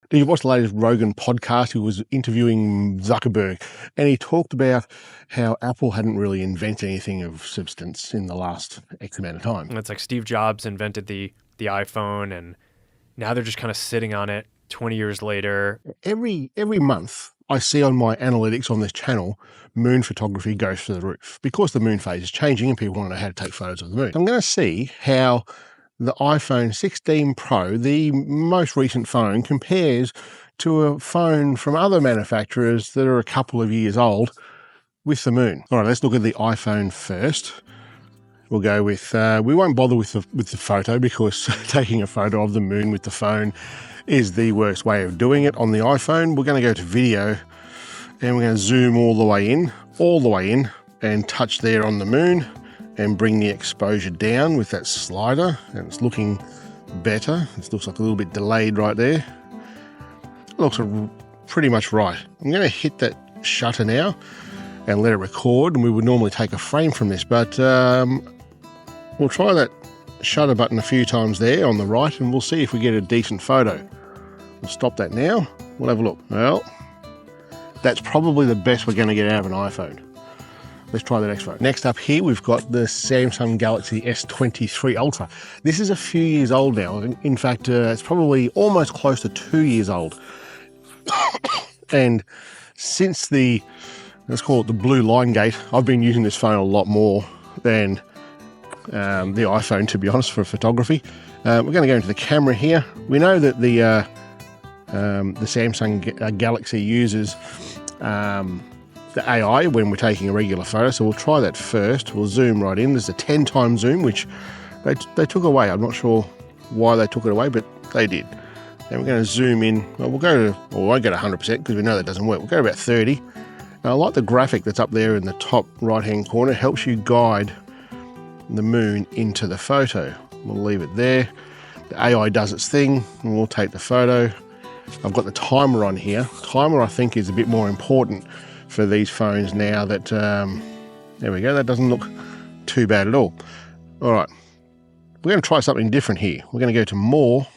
Did you watch the latest Rogan podcast? He was interviewing Zuckerberg, and he talked about how Apple hadn't really invented anything of substance in the last X amount of time. It's like Steve Jobs invented the iPhone, and now they're just kind of sitting on it 20 years later. Every month, I see on my analytics on this channel, moon photography goes through the roof because the moon phase is changing and people want to know how to take photos of the moon. I'm going to see how the iPhone 16 Pro, the most recent phone, compares to a phone from other manufacturers that are a couple of years old with the moon. All right, let's look at the iPhone first. We'll go with, we won't bother with the photo because taking a photo of the moon with the phone is the worst way of doing it on the iPhone. We're going to go to video and we're going to zoom all the way in and touch there on the moon and bring the exposure down with that slider, and it's looking better. It looks like a little bit delayed right there. It looks pretty much right. I'm going to hit that shutter now and let it record, and we would normally take a frame from this, but we'll try that shutter button a few times there on the right and we'll see if we get a decent photo. We'll stop that now. We'll have a look. Well, that's probably the best we're going to get out of an iPhone. Let's try the next phone. Next up here, we've got the Samsung Galaxy S23 Ultra. This is a few years old now. In fact, it's probably almost close to 2 years old. And since the, let's call it the blue line gate, I've been using this phone a lot more than the iPhone, to be honest, for photography. We're going to go into the camera here. We know that the Samsung Galaxy uses the AI when we're taking a regular photo, so we'll try that first. We'll zoom right in. There's a 10 times zoom, which they took away. I'm not sure why they took it away, but they did. And we're going to zoom in. Well, we won't go to 100% because we know that doesn't work. We'll go to about 30. Now, I like the graphic that's up there in the top right-hand corner. It helps you guide the moon into the photo. We'll leave it there. The AI does its thing, and we'll take the photo. I've got the timer on here. Timer, I think, is a bit more important for these phones now that, there we go, that doesn't look too bad at all. All right, we're going to try something different here. We're going to go to more.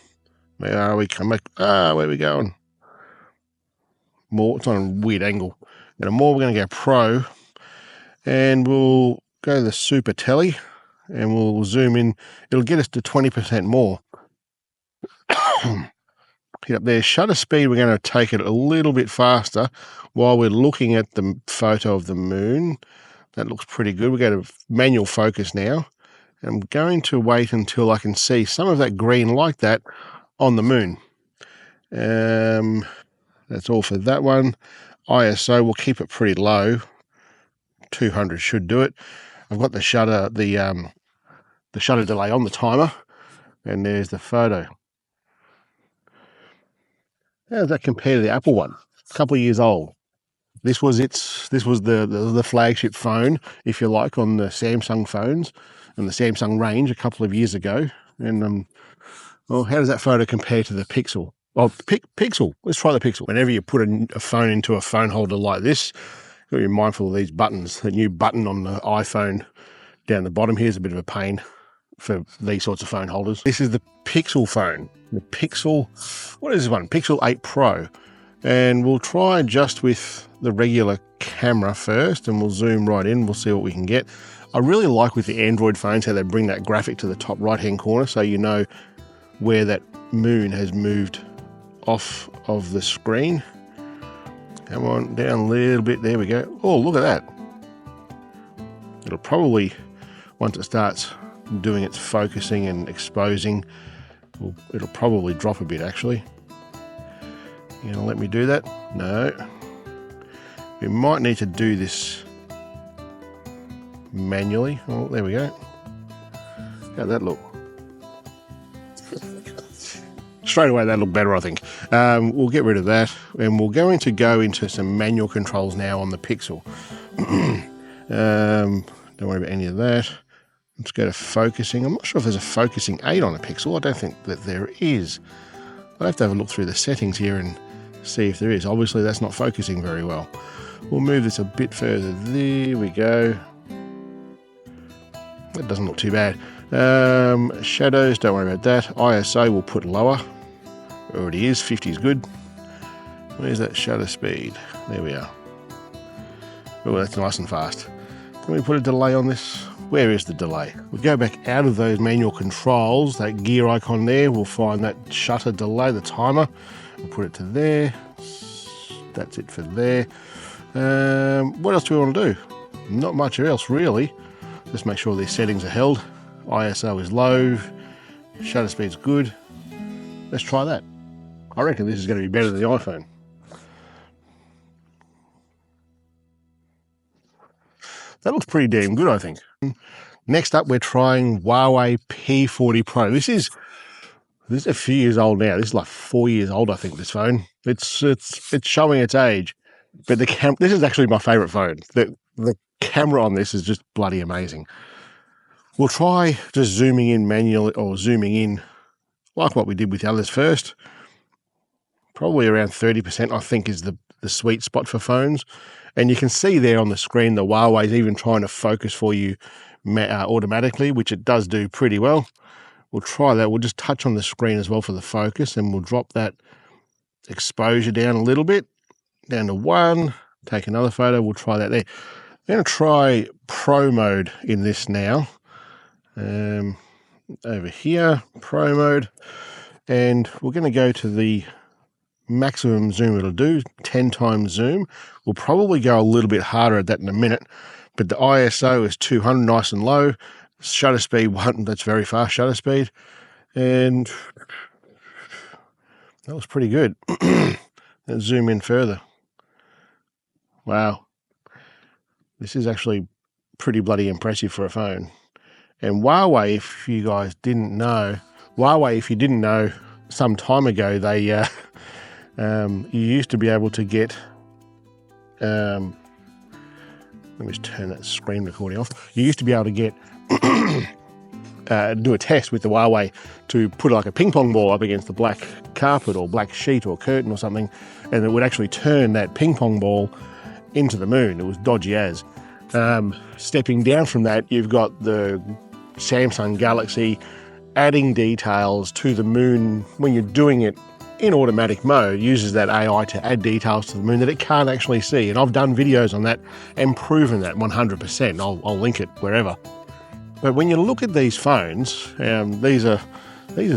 Where are we? Come back. Where are we going? More, it's on a weird angle. Go to more, we're going to go Pro, and we'll go to the Super Tele, and we'll zoom in. It'll get us to 20% more. Hit up there. Shutter speed, we're going to take it a little bit faster while we're looking at the photo of the moon. That looks pretty good. We're going to manual focus now. I'm going to wait until I can see some of that green like that on the moon. That's all for that one. ISO, we'll keep it pretty low. 200 should do it. I've got the shutter delay on the timer, and there's the photo. How does that compare to the Apple one? A couple of years old. This was the flagship phone, if you like, on the Samsung phones and the Samsung range a couple of years ago. And well, how does that photo compare to the Pixel? Well, Pixel. Let's try the Pixel. Whenever you put a phone into a phone holder like this, you've got to be mindful of these buttons. The new button on the iPhone down the bottom here is a bit of a pain for these sorts of phone holders. This is the Pixel phone. The Pixel, what is this one? Pixel 8 Pro. And we'll try just with the regular camera first, and we'll zoom right in. We'll see what we can get. I really like with the Android phones how they bring that graphic to the top right-hand corner so you know where that moon has moved off of the screen. Come on, down a little bit. There we go. Oh, look at that. It'll probably, once it starts doing its focusing and exposing, it'll probably drop a bit, actually. You gonna let me do that? No. We might need to do this manually. Oh, there we go. How'd that look? Straight away, that looked better, I think. We'll get rid of that, and we're going to go into some manual controls now on the Pixel. Don't worry about any of that. Let's go to focusing. I'm not sure if there's a focusing aid on a Pixel. I don't think that there is. I'll have to have a look through the settings here and see if there is. Obviously, that's not focusing very well. We'll move this a bit further. There we go. That doesn't look too bad. Shadows, don't worry about that. ISO we'll put lower. Already is. 50 is good. Where's that shutter speed? There we are. Oh, that's nice and fast. Can we put a delay on this? Where is the delay? We'll go back out of those manual controls, that gear icon there. We'll find that shutter delay, the timer. We'll put it to there. That's it for there. What else do we want to do? Not much else, really. Just make sure these settings are held. ISO is low. Shutter speed's good. Let's try that. I reckon this is going to be better than the iPhone. That looks pretty damn good, I think. Next up, we're trying Huawei P40 Pro. This is a few years old now. This is like 4 years old, I think, this phone. It's showing its age. But this is actually my favourite phone. The camera on this is just bloody amazing. We'll try just zooming in manually, or zooming in like what we did with the others first. Probably around 30%, I think, is the sweet spot for phones. And you can see there on the screen the Huawei's even trying to focus for you automatically, which it does do pretty well. We'll try that. We'll just touch on the screen as well for the focus, and we'll drop that exposure down a little bit, down to 1. Take another photo. We'll try that there. I'm going to try Pro mode in this now. Over here, Pro mode. And we're going to go to the maximum zoom it'll do, 10 times zoom. We'll probably go a little bit harder at that in a minute, but the ISO is 200, nice and low. Shutter speed 1, that's very fast shutter speed. And that was pretty good. Let's zoom in further. Wow. This is actually pretty bloody impressive for a phone. And Huawei, if you guys didn't know, some time ago, they you used to be able to get, let me just turn that screen recording off. You used to be able to get, do a test with the Huawei to put like a ping pong ball up against the black carpet or black sheet or curtain or something, and it would actually turn that ping pong ball into the moon. It was dodgy as. Stepping down from that, you've got the Samsung Galaxy adding details to the moon when you're doing it in automatic mode, uses that AI to add details to the moon that it can't actually see. And I've done videos on that and proven that 100%. I'll link it wherever. But when you look at these phones, these are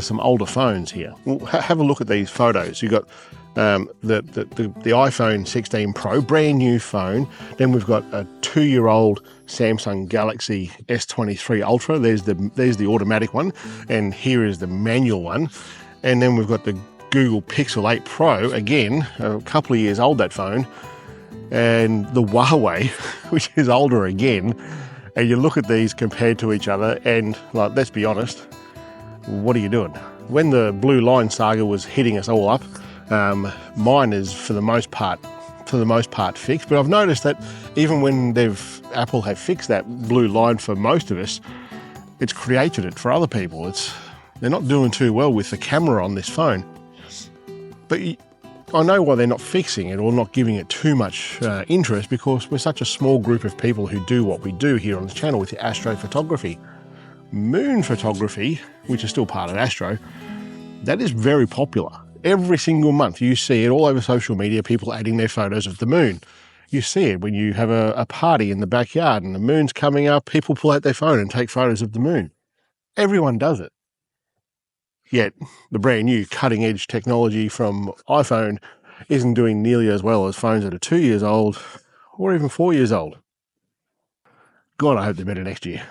some older phones here. Well, have a look at these photos. You've got the iPhone 16 Pro, brand new phone. Then we've got a 2-year-old Samsung Galaxy S23 Ultra. There's the automatic one, and here is the manual one. And then we've got the Google Pixel 8 Pro, again, a couple of years old, that phone, and the Huawei, which is older again. And you look at these compared to each other, and like, let's be honest, what are you doing? When the blue line saga was hitting us all up, mine is for the most part fixed. But I've noticed that even when Apple have fixed that blue line for most of us, it's created it for other people. They're not doing too well with the camera on this phone. But I know why they're not fixing it or not giving it too much interest, because we're such a small group of people who do what we do here on the channel with the Astro photography. Moon photography, which is still part of Astro, that is very popular. Every single month you see it all over social media, people adding their photos of the moon. You see it when you have a party in the backyard and the moon's coming up, people pull out their phone and take photos of the moon. Everyone does it. Yet the brand new cutting edge technology from iPhone isn't doing nearly as well as phones that are 2 years old or even 4 years old. God, I hope they're better next year.